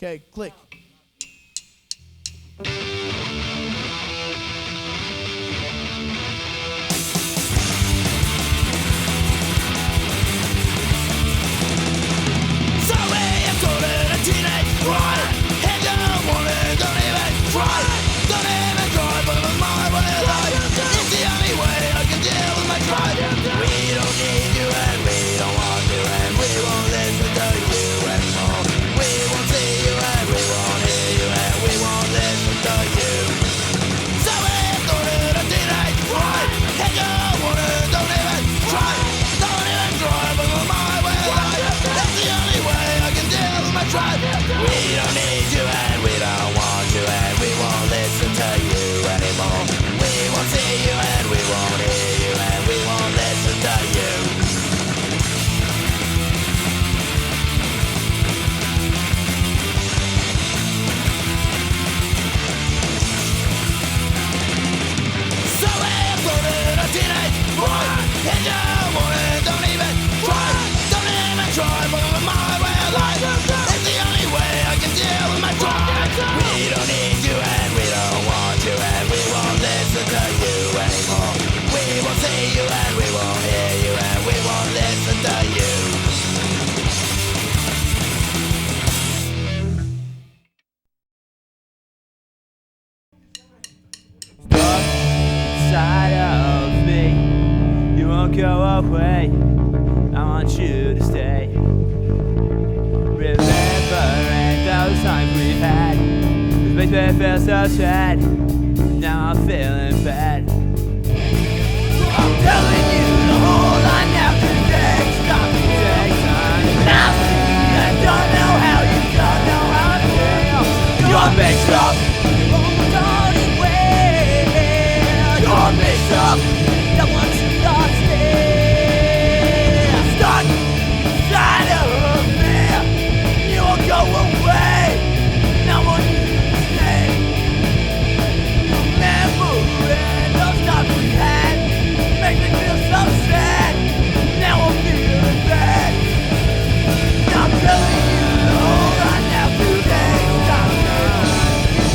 Okay, click. We don't need you and we don't want you and we won't listen to you anymore. We won't see you and we won't hear you and we won't listen to you. So we're floating a teenage boy and you want it, don't even try. Don't even try, but my way of life. We don't need you and we don't want you and we won't listen to you anymore. We won't see you and we won't hear you and we won't listen to you. Stuck inside of me, you won't go away. I want you to stay. Remembering those times we've had, it makes me feel so sad. Now I'm feeling bad. I'm telling you to hold on now, today. Stop to take time. Now I don't know how you don't know how I feel. You're mixed up, starting way. You're mixed up, I want you lost here. Stuck inside of me, you won't go away. Now I want you to stay. Remembering those times we had makes me feel so sad. Now I'm feeling bad. Now I'm telling you to hold on now, today. Stop now.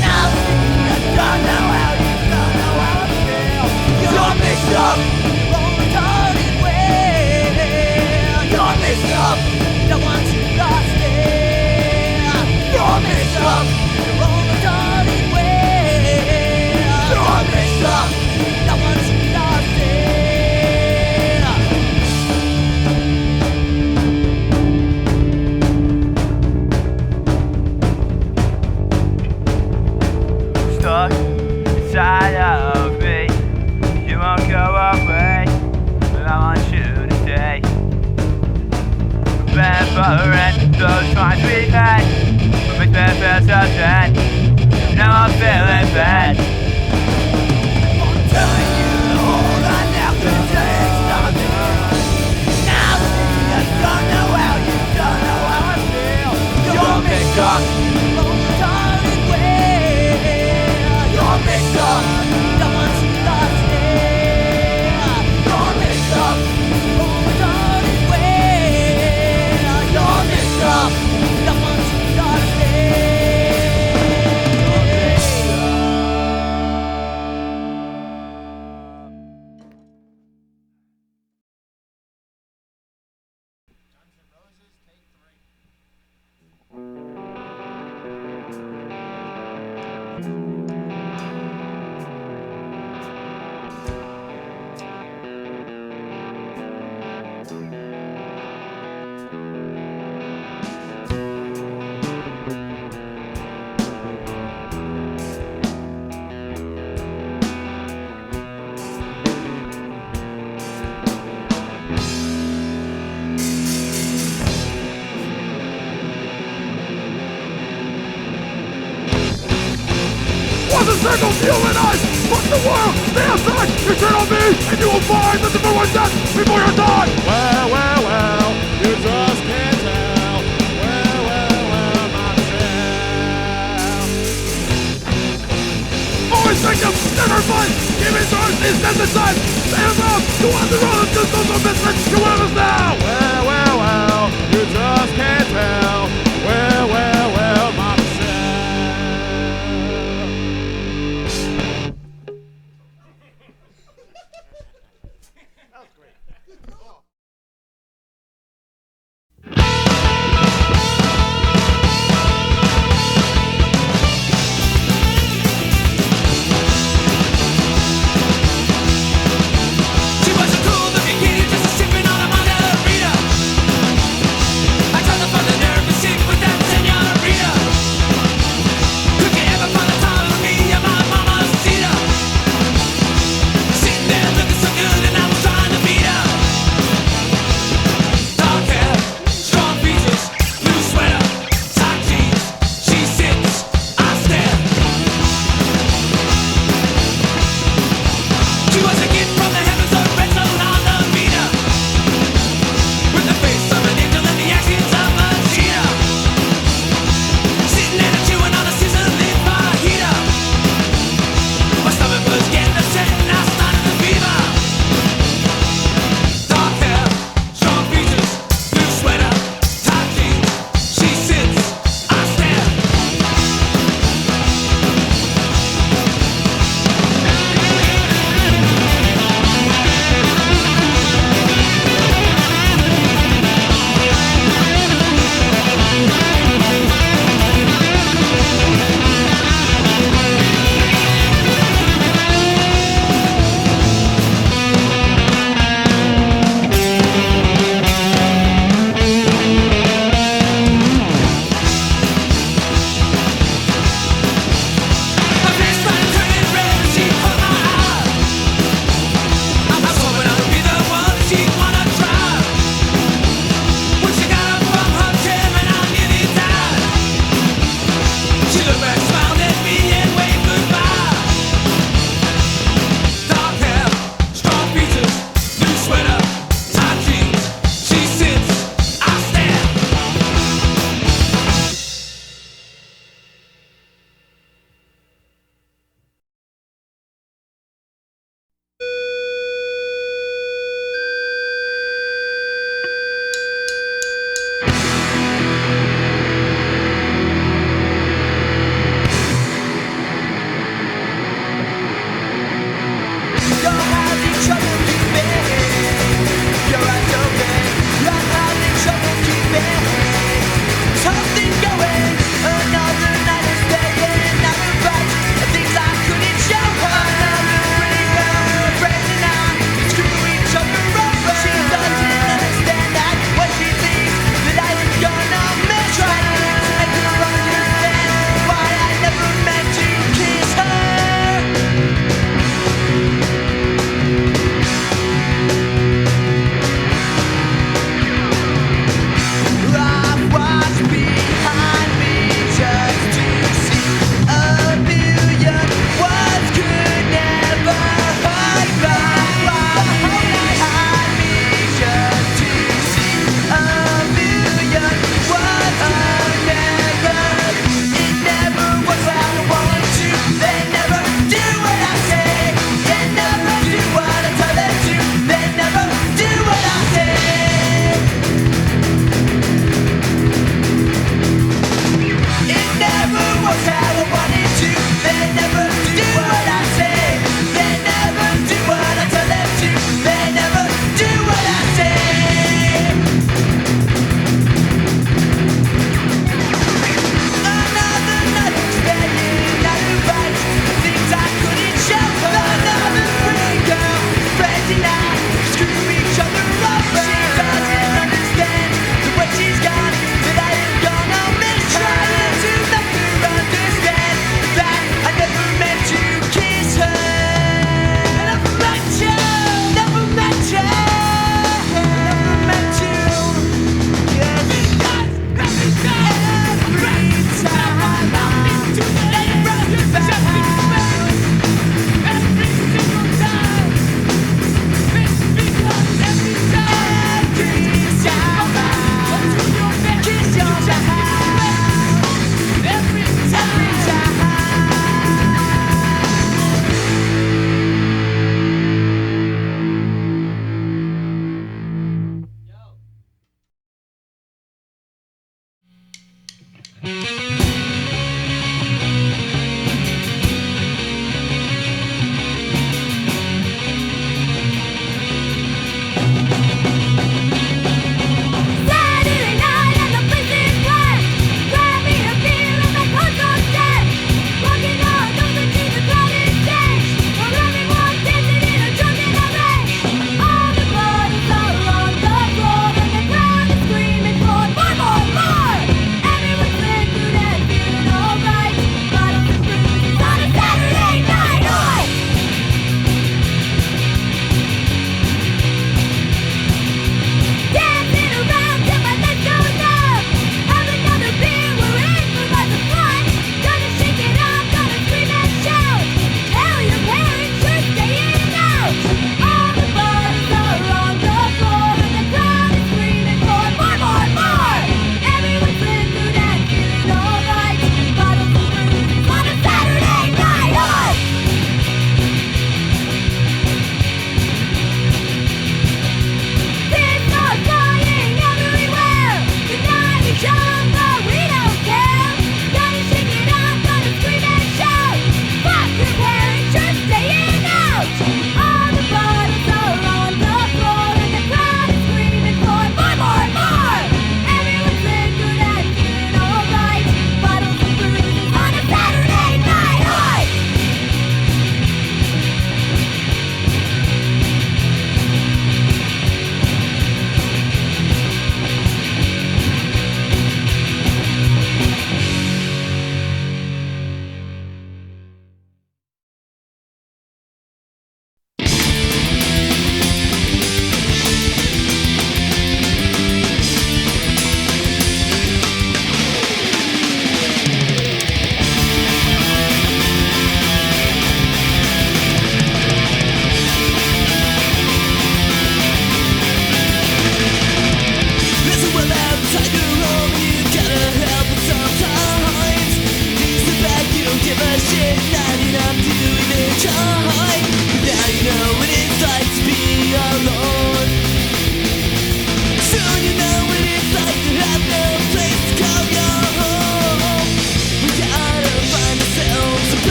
Now see, I don't know how you don't know how I feel. You're mixed up, retarded way. You're mixed up, I want you lost here. You're mixed up, retarded way. You're mixed up, I want you lost here. Stuck inside of me, you won't go away, but I want you to stay. Remembering those times we had, it makes me feel so sad. Now I'm feeling bad. I'm telling you to hold on now, today. Stop it. Now see, I don't know how you don't know how I feel. You're mixed up, retarded way. You're mixed up, I want you lost here. You're mixed up, retarded way. You're mixed up, I want you lost here. Circle human eyes, fuck the world, stay outside, you turn on me, and you will find the number one death before you're done. Well, you just can't tell. Well, myself. Always victim, never fight, giving source is desensitized. Stay above, go on the road to social misfits, you're one of us now. Well, you just can't tell. Well, myself.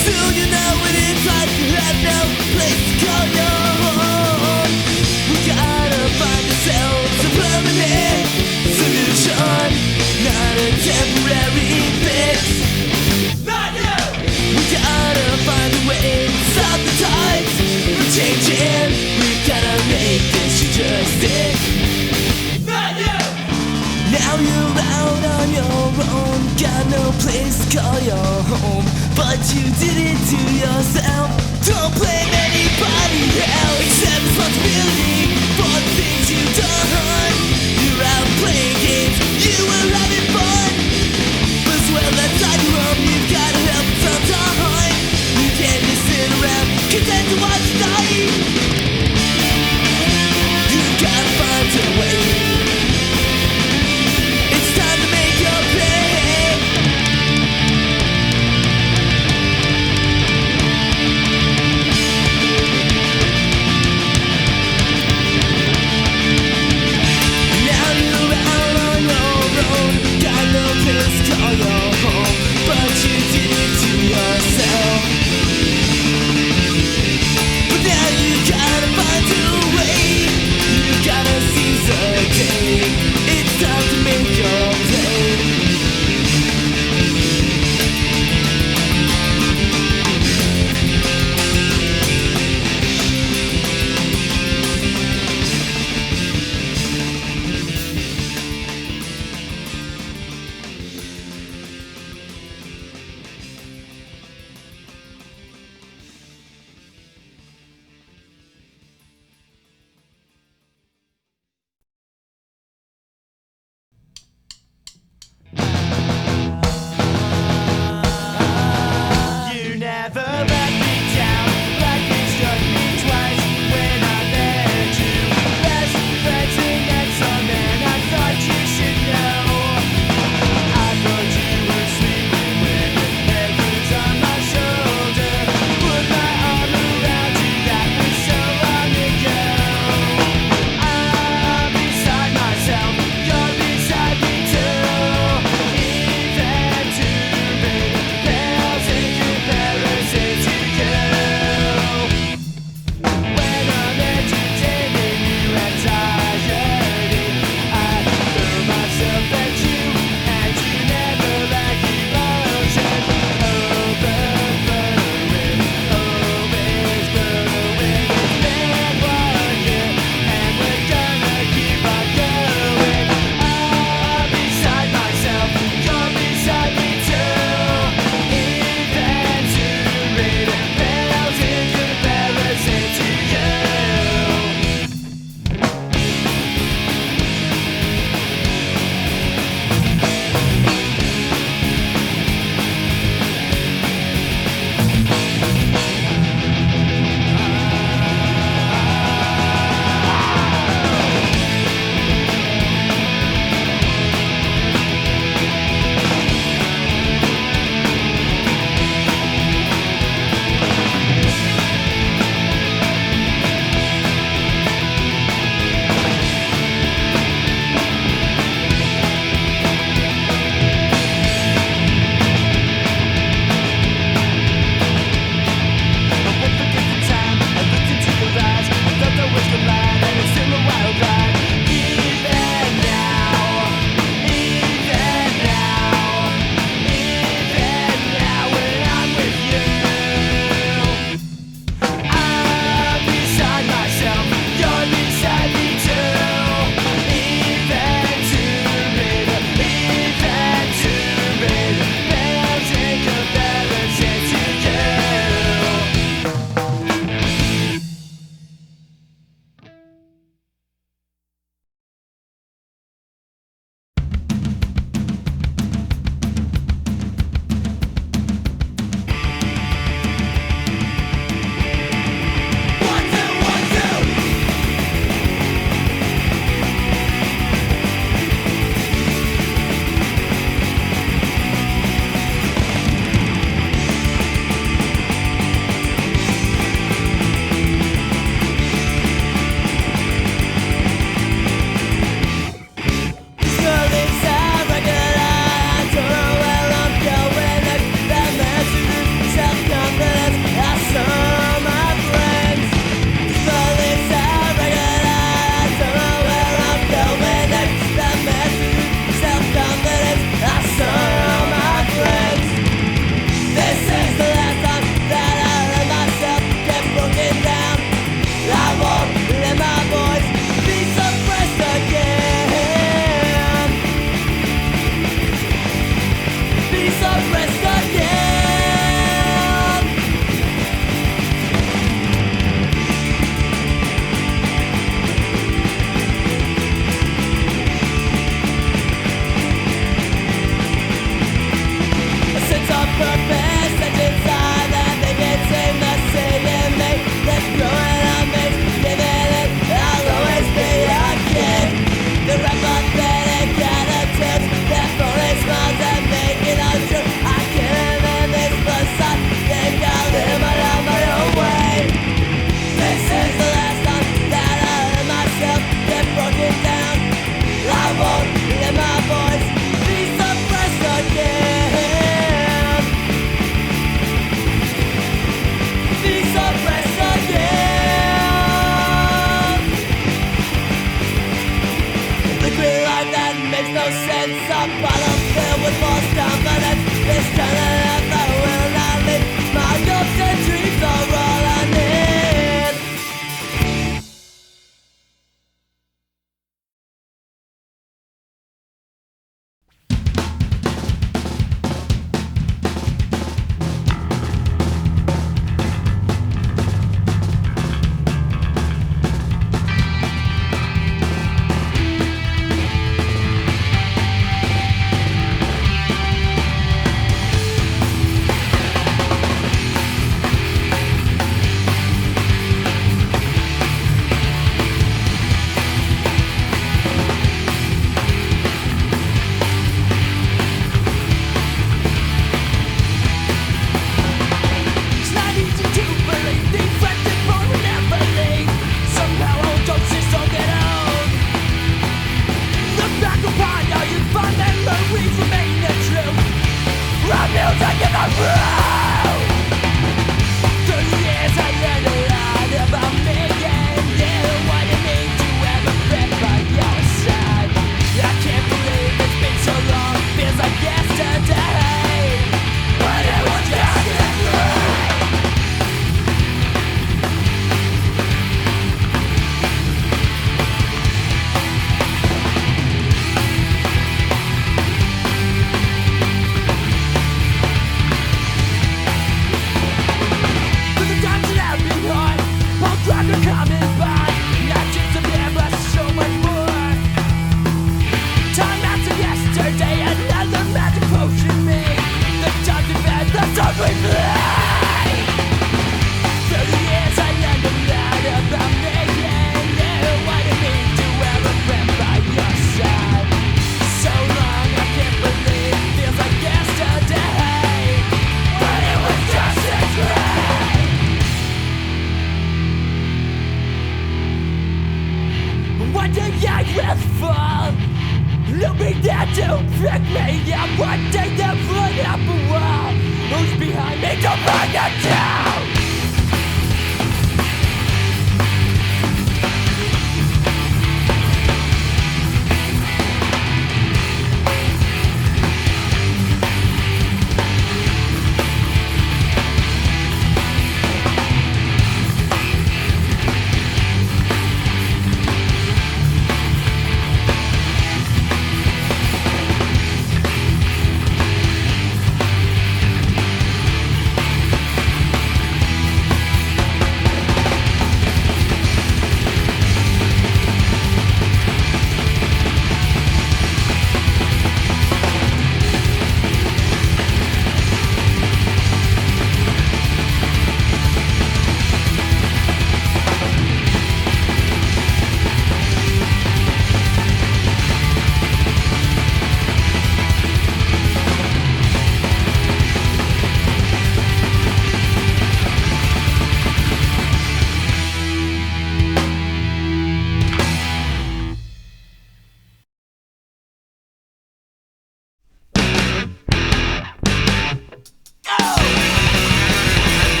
Soon you know what it's like to have no place to call your home. We gotta find ourselves a permanent solution, not a temporary fix. Not you! We gotta find a way to stop the tides from changing. We gotta make this justice. Not you! Now you're out on your own, got no place to call your home, but you did it to yourself. Don't blame anybody else. Accept responsibility for the things you've done. You're out playing games, you were having fun, but as well outside your home, you've gotta help sometime. You can't just sit around content to watch die. You've gotta find a way. It's time to make your play. Now you're out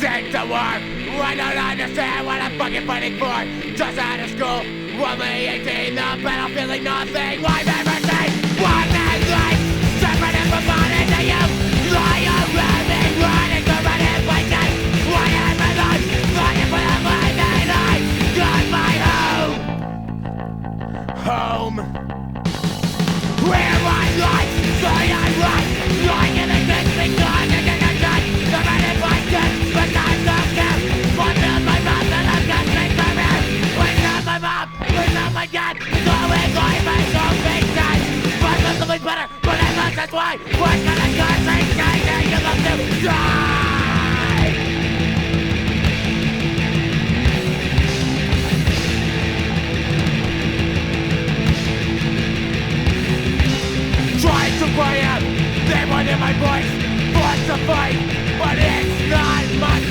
Seems to work. I don't understand what I'm fucking fighting for. Just out of school, only 18, the battle feeling nothing. I've ever seen one man's life separated from body to you. Lie around me, running to run in places. Why am I not fighting for the life that I got my home? Home. Where my life, so I run, lying in the ditch because I did not touch. The man in my death, but not the death. I filled my mouth and I'm just big for me. Without my mom, without my dad, going life and so big time. But something's better, but I lost, that's why. What can I do? Say, that you love to die. Trying to cry out, they wanted my voice, forced to fight, but it's not much.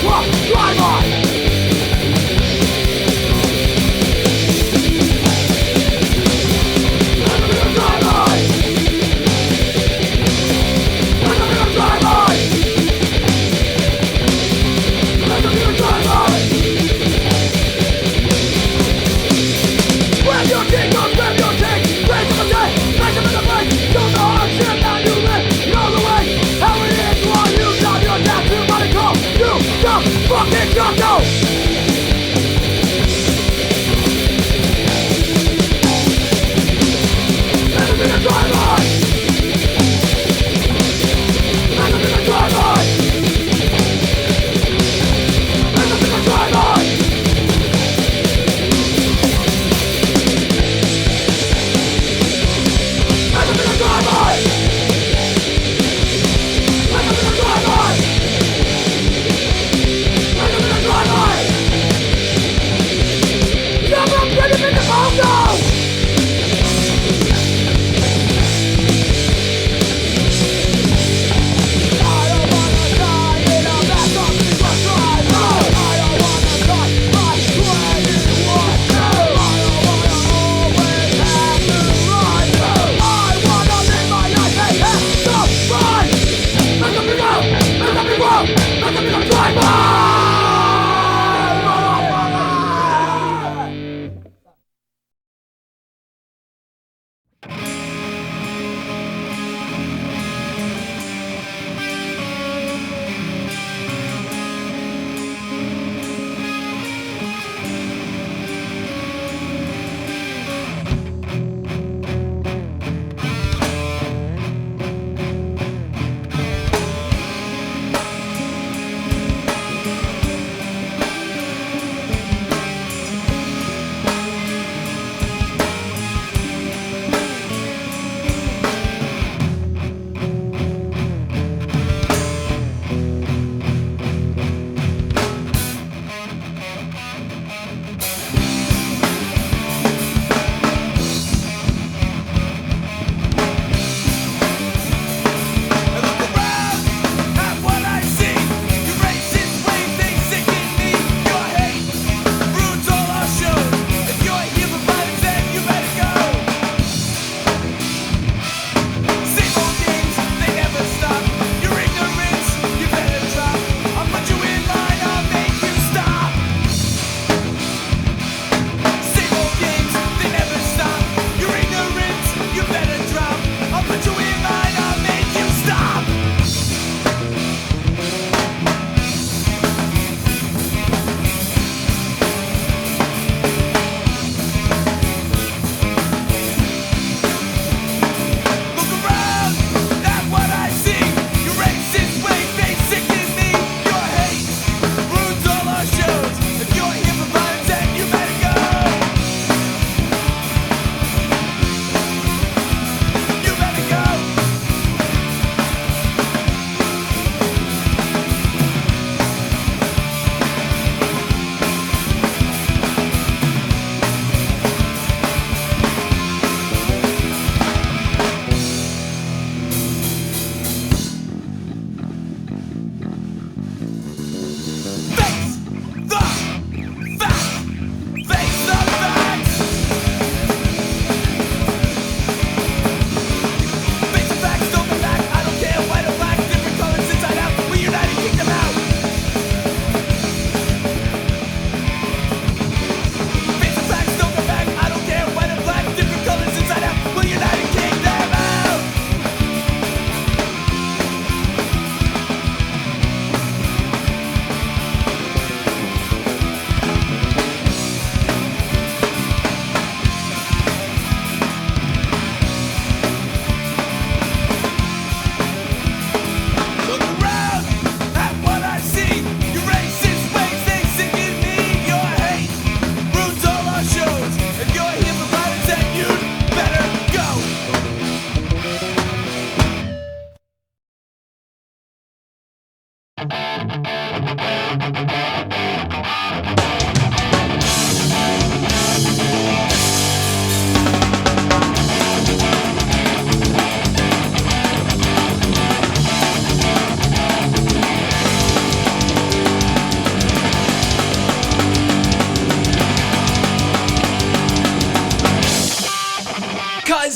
What? Cause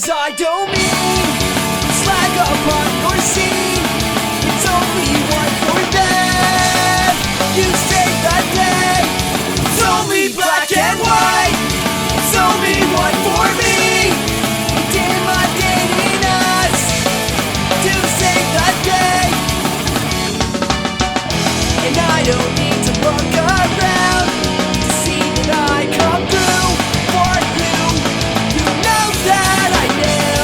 I don't mean slag upon your scene. It's only one for them. You save that day. It's only black and white. It's only one for me. Damn, I'm dating us to save that day. And I don't need to look around to see that I come through for you. You know that I knew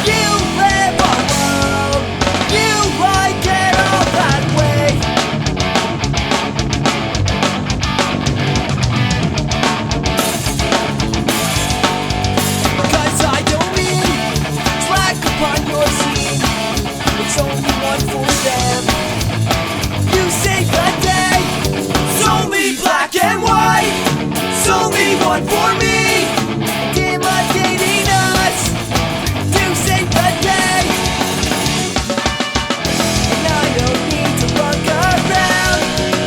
you live alone. You like it all that way. Cause I don't mean slack upon your scene. It's only one for them. You save the day. It's only black and white. It's only one for me. Damn, I'm dating us to save the day. And I don't need to look around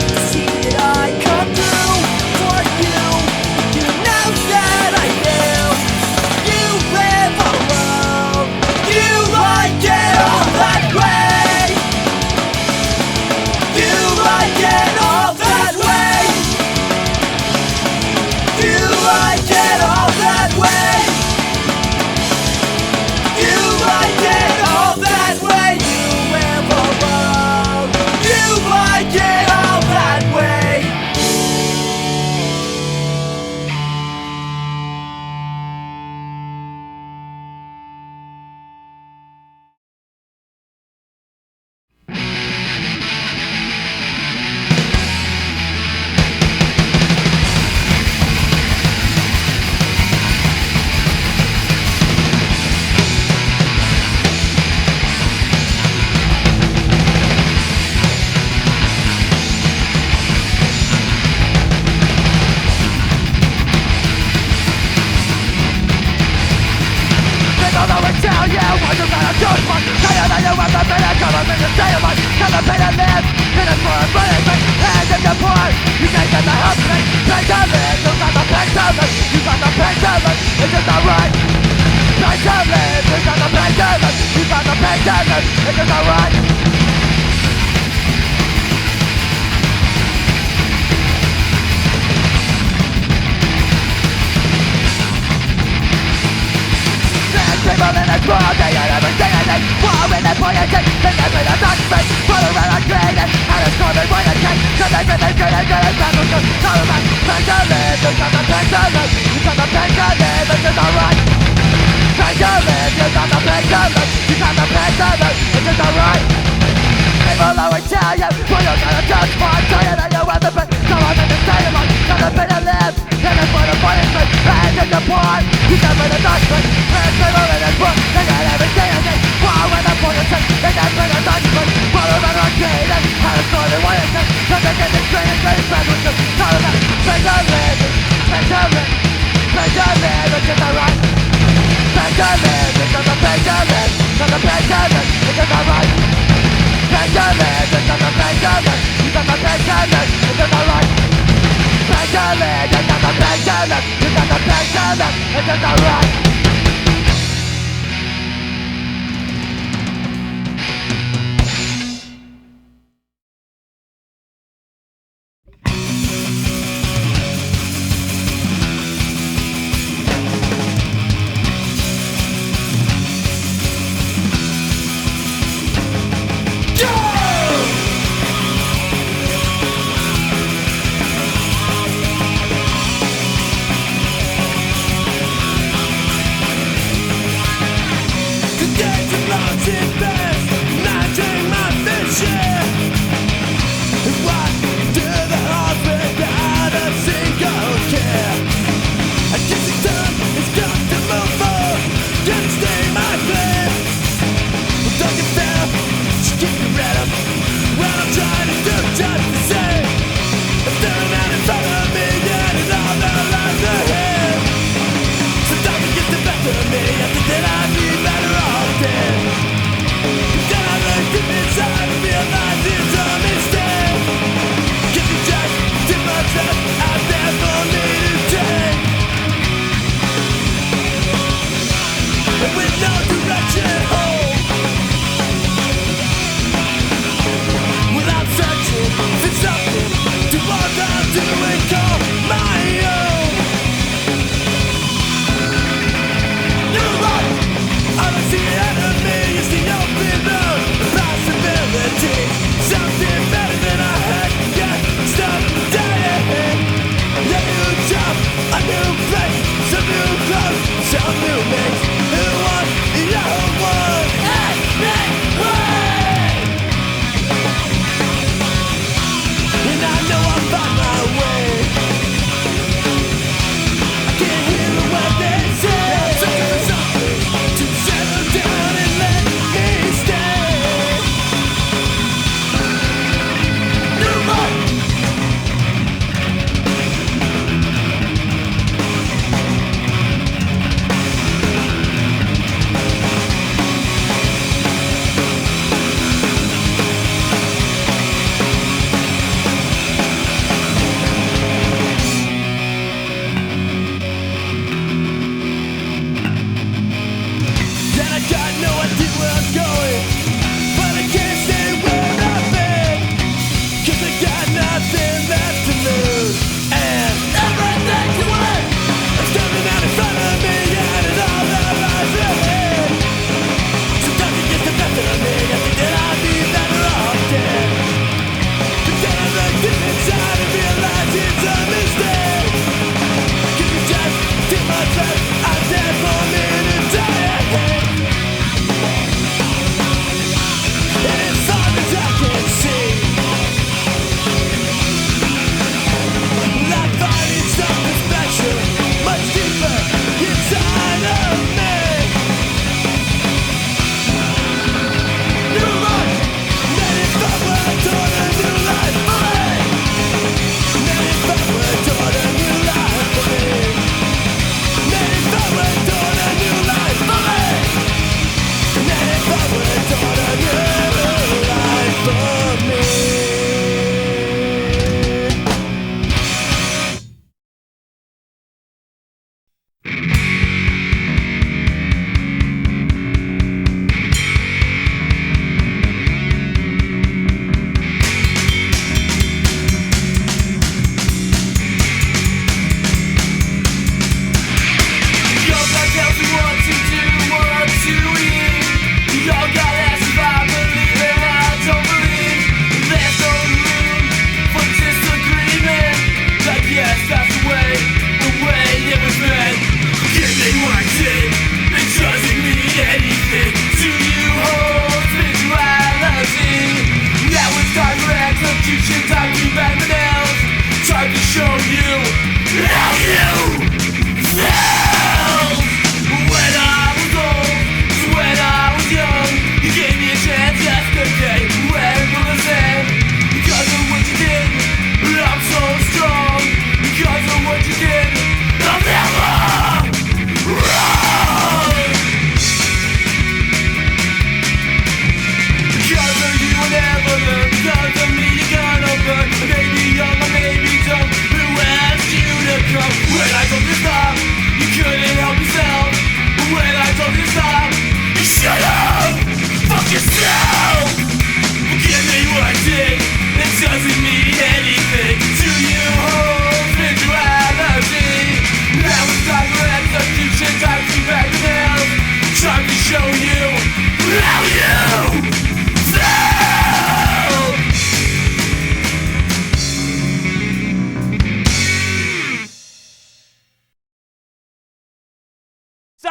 to see that I come through for you. You know that I knew you live alone. You like it all that way. You like it all that way. You like it all that way. You like it all that way. You live alone. You like it all that way.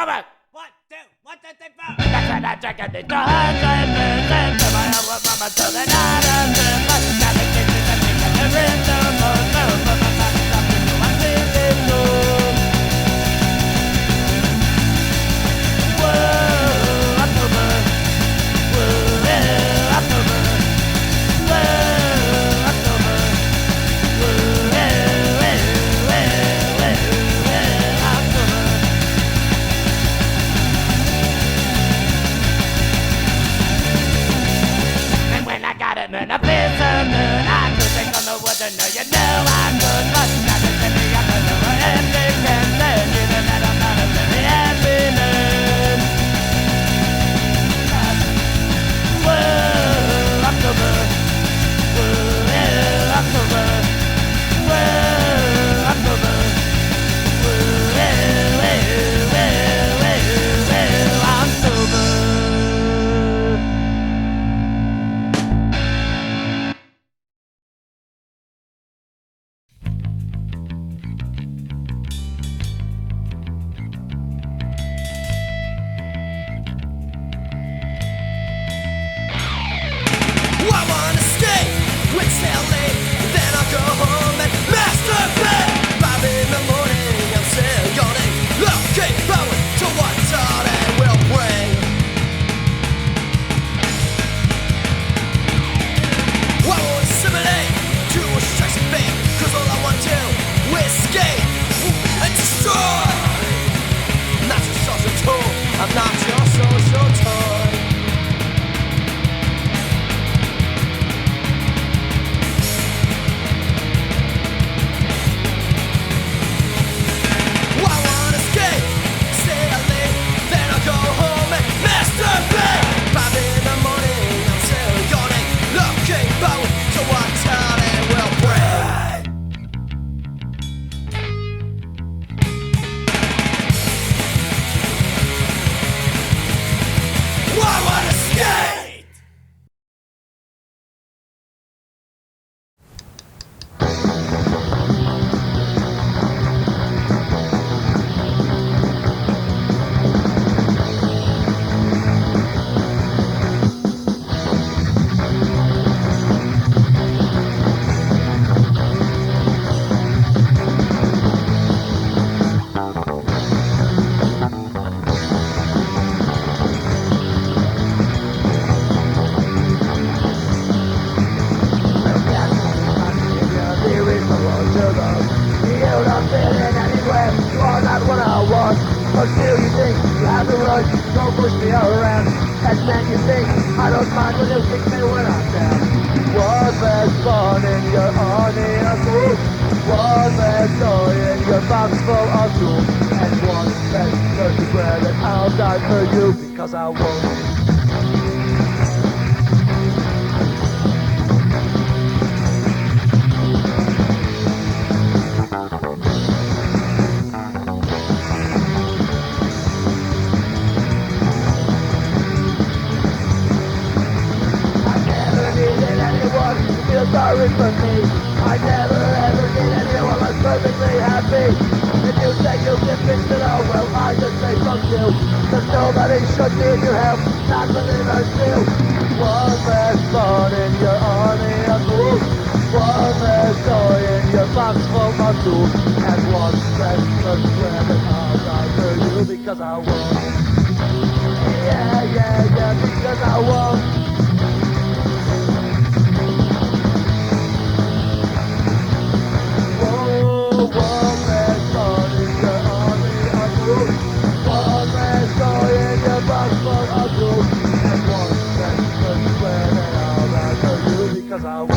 October. 1, 2, 1, 2, 3, 4. That's when I check out the door. To my own mama to the night of the month. Now the kids is a thing of the rhythm. I'm feeling good. Whoa, October. Whoa, October. Whoa, October. Whoa, October. And when I got it, man, I feel so good. I could take on the water, no, you know I could. But now they send me up and over everything can say. Even that I'm not a very happy man. Whoa, October. Whoa, October. Whoa, October. Whoa, October. I wanna stay with Sally, then I'll go home and masturbate. 5 in the morning, I'm still yawning, looking forward to what today will bring. I won't assimilate to a sexy fate, 'cause all I want to is escape and destroy. I'm not your social tool, I'm not your social toy. I wanna escape, stay late, then I'll go home and masturbate. 5 in the morning, I'm still yawning, looking forward to what today will bring. I wanna skate. Until you think you have the right, don't push me around. And then you think I don't mind when you kick me when I'm down. One less fun in your honey food. One less joy in your box full of tools. And one less turkey bread and I'll die for you because I won't. Sorry for me. I never ever did anyone was perfectly happy. If you say you can fix it all, well I just say fuck you. Cause nobody should need your help, not believers do. One less fun in your army of fools. One less joy in your box full of tools. And one less bread and I'll die for you because I won't. Yeah, because I won't. Because I won't.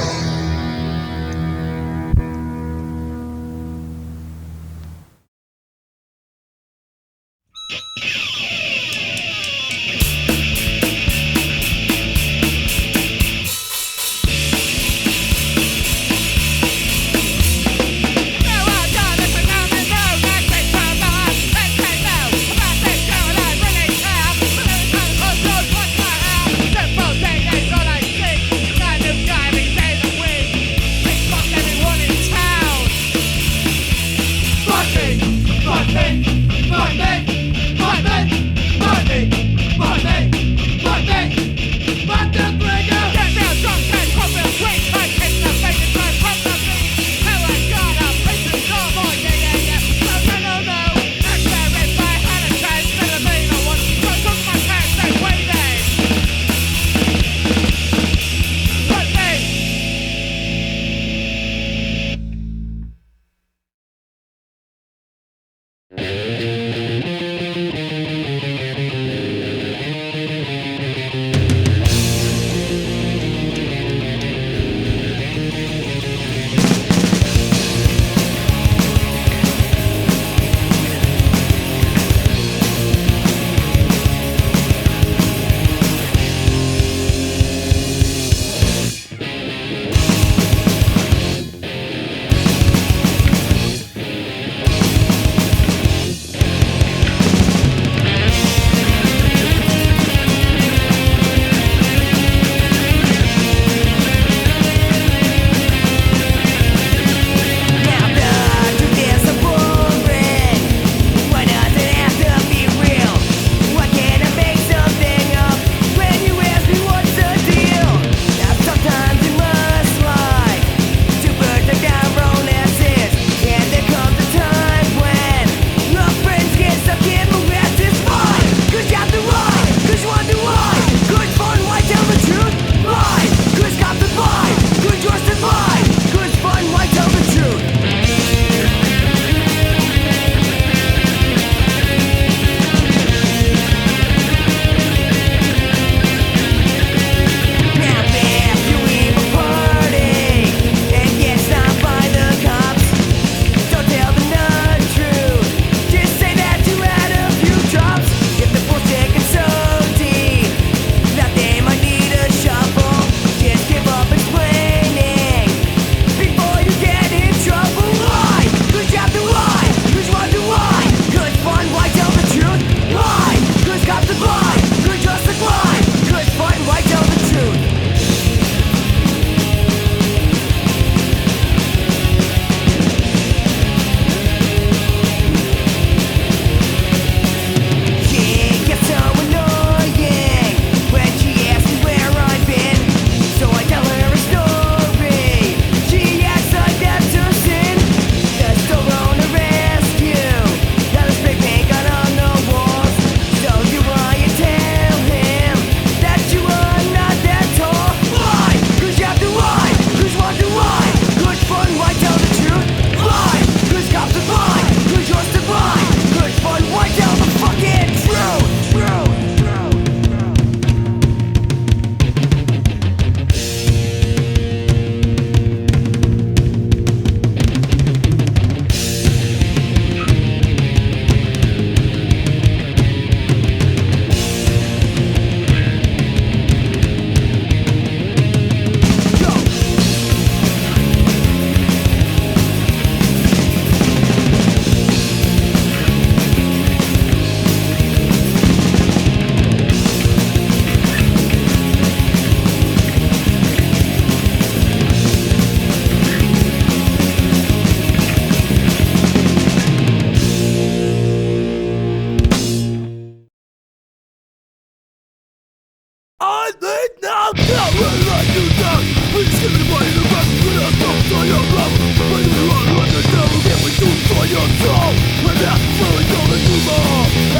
But you run like the devil, get what you for your soul. And that's where it's all the humor.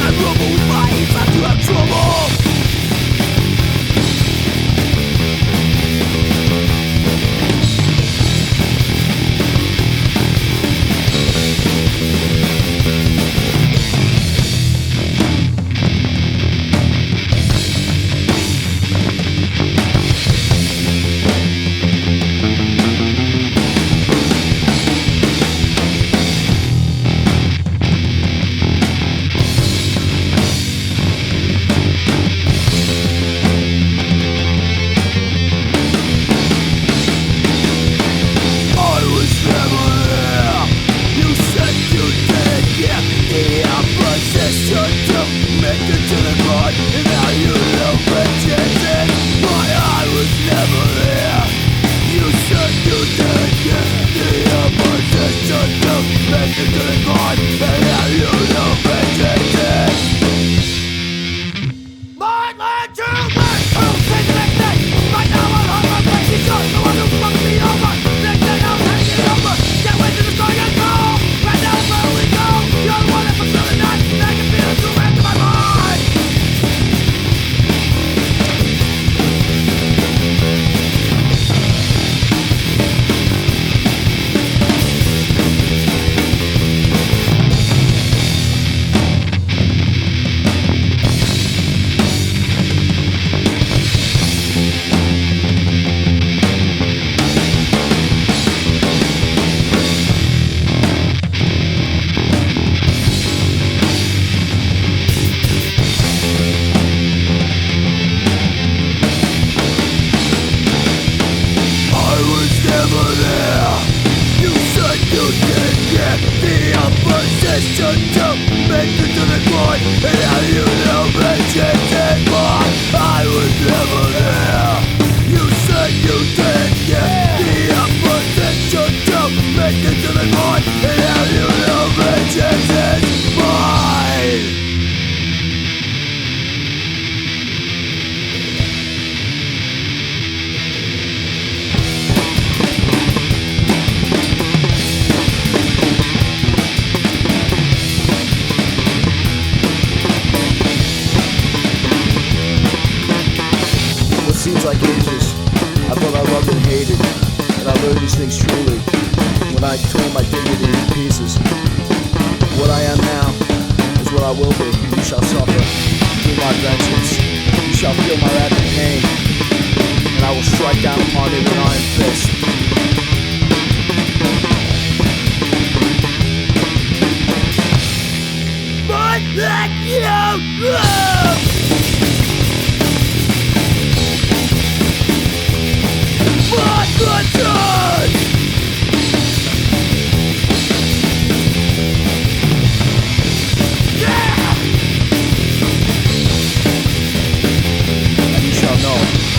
And rumble with my ears like you have trouble.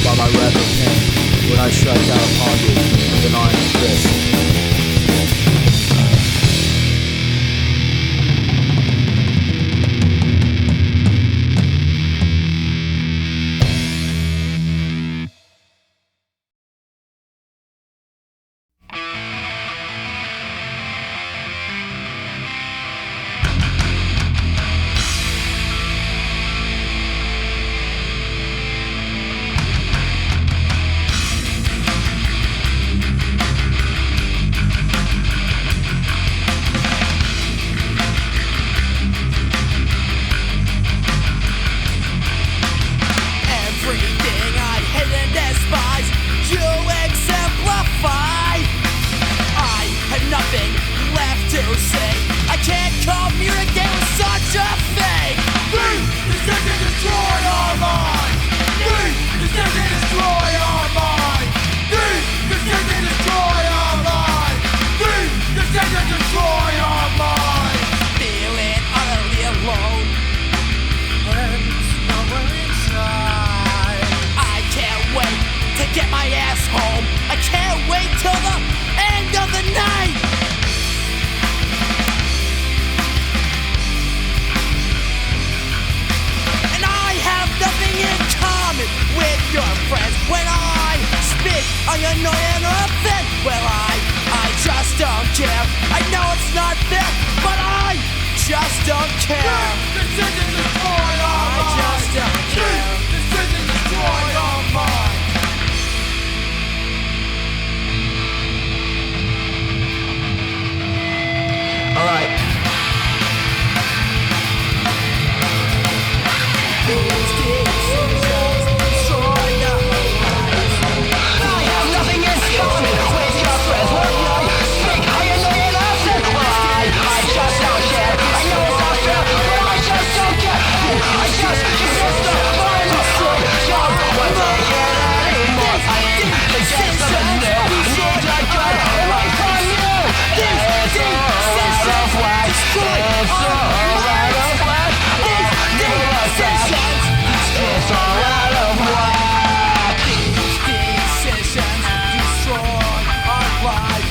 By my wrath of pain, when I strike out upon you with an iron fist. just don't care. Decision destroy our I just don't care. Decision destroy our mind. Alright. These decisions destroy your lives. I have nothing in common with your friends. What you think I am doing nothing? I just don't care. I know it's not fair, but I just don't care. I just missed the final sword. Y'all won't take it anymore. I ain't against the new. Need a gun right from you. It's all out of whack. It's all out of whack. It's all out of whack. Decisions destroy our lives. Our lives!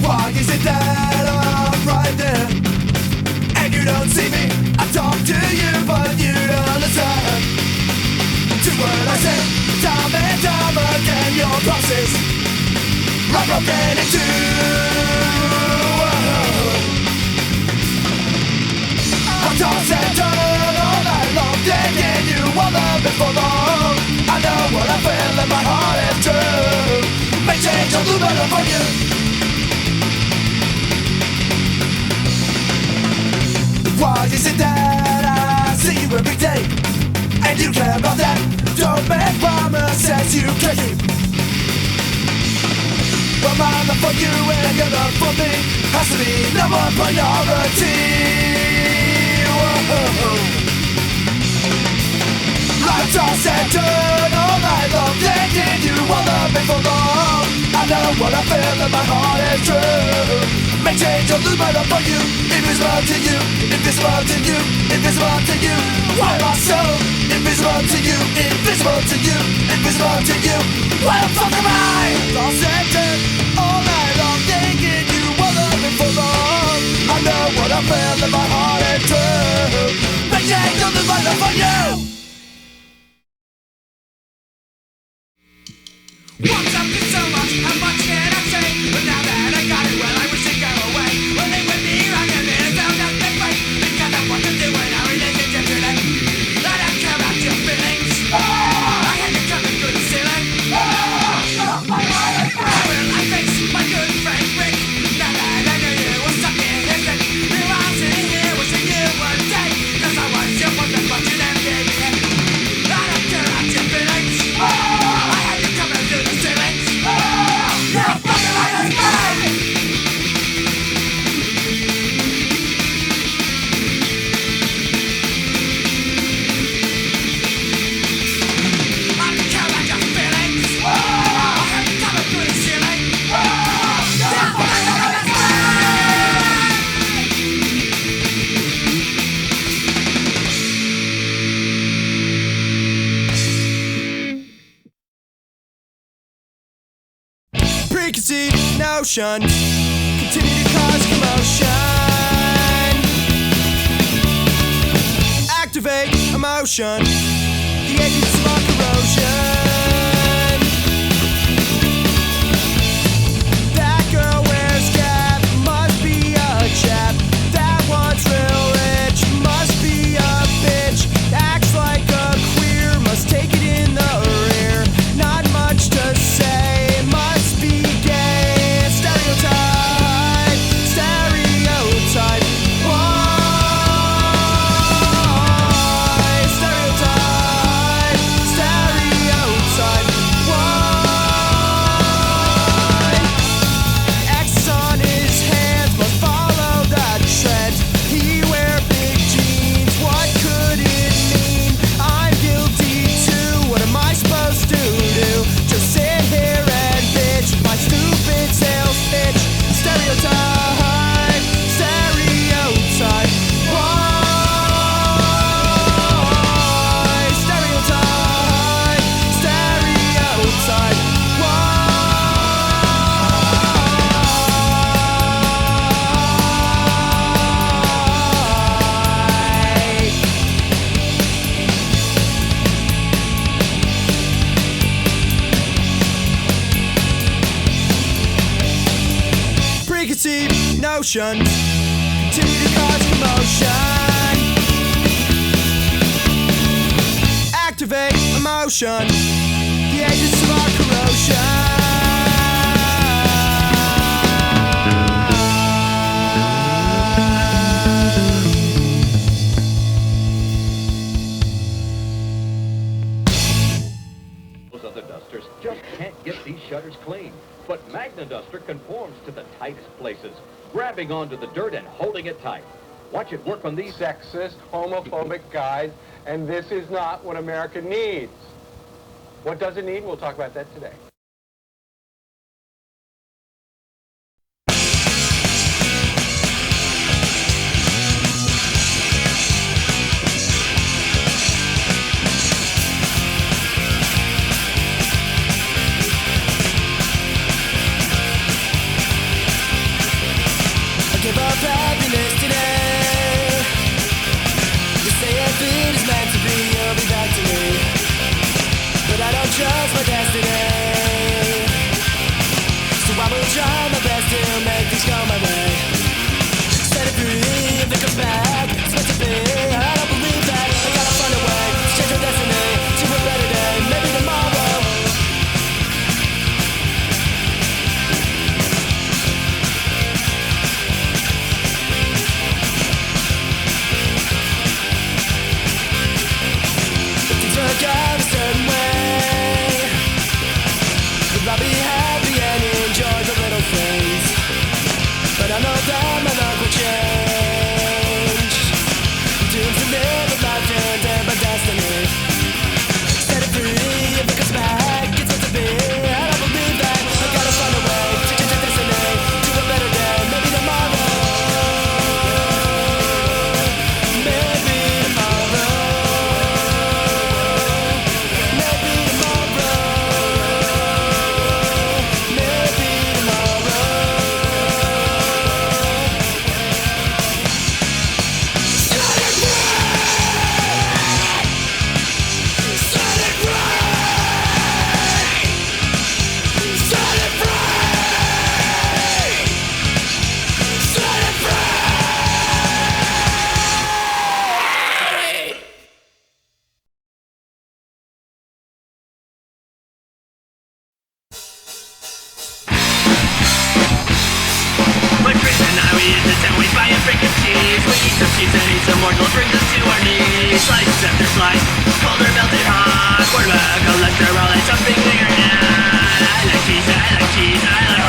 Why is it that I'm right there and you don't see me? I talk to you but you don't understand. To what I say, time and time again, your promises are broken into. I toss and turn all night long, taking you all up before long. I know what I feel and my heart is true. May change or do better for you. Why is it that I see you every day and you care about that? Don't make promises you can't keep. Well, my love for you and your love for me has to be number priority. Whoa. I toss and turn all night long, taking you all up before long. I know what I feel and my heart is true. May change or lose my love for you. Invisible to you, invisible to you, invisible to you. Why am I so invisible to you, invisible to you, invisible to you? Why the fuck am I? Lost and turn all night long, taking you all up before long. I know what I feel and my heart is true. May change or lose my love for you. Once I've been so much, how much can I say? But now that I got it, well, I wish it'd go away. Well, they would be wrong and it found out that way. Because I want to do in our relationship today. I don't care about your feelings. I had you coming through the ceiling. Well, I face my good friend Rick. Now that I know you were stuck in his head. Here I'm sitting here wishing you were dead. Cause I was your boyfriend, but you never gave me head. I don't care about your feelings. I had you coming through the ceiling. You're fucking right as mine. I don't care about your feelings. I had you coming through the ceiling. You're fucking right as mine. Preconceived notion continue to cause commotion. Activate emotion. The agents of our corrosion. That girl wears Gap, must be a chap. That one's real rich, must be a bitch. Acts like a queer, must take it in the rear. Not much to say, must be gay. Stereotype, stereotype. Why? Stereotype, stereotype. Why? X on his hands, must follow the trend. He wear big jeans, what could it mean? I'm guilty too, what am I supposed to do? Just sit here and bitch with my stupid sales pitch. Stereotype, stereotype. Why? Stereotype, stereotype. Why? Preconceived notions continue to cause commotion. Activate emotion. The agents of our corrosion. Those other dusters just can't get these shutters clean. But Magna Duster conforms to the tightest places, grabbing onto the dirt and holding it tight. Watch it work on these Sexist, homophobic guys, and this is not what America needs. What does it need? We'll talk about that today. I give up happiness today. They say if it is meant to be, you'll be back to me. But I don't trust my destiny. So I will try my best to make things go my way. Set it free if it comes back. It's meant to be. I don't believe that. I gotta find a way to change my destiny to a better day. Maybe tomorrow. Things work out a certain way. Will I be happy and enjoy the little things? But I know that my luck will change. I'm doomed to live a life ended by destiny. Set it free if it comes back. It's meant to be. I don't believe that. I gotta find a way to change my destiny to a better day. Maybe tomorrow. Maybe tomorrow. Maybe tomorrow. Maybe tomorrow. Set it free. Set it free. Set it free. Set it free. But Chris and I, we hit the town, we buy a freaking cheese. We eat some cheese and eat some more, brings us to our knees. Slice after slice, colder melted hot. Quarterback, cholesterol, and something bigger than that. I like cheese, I like cheese, I like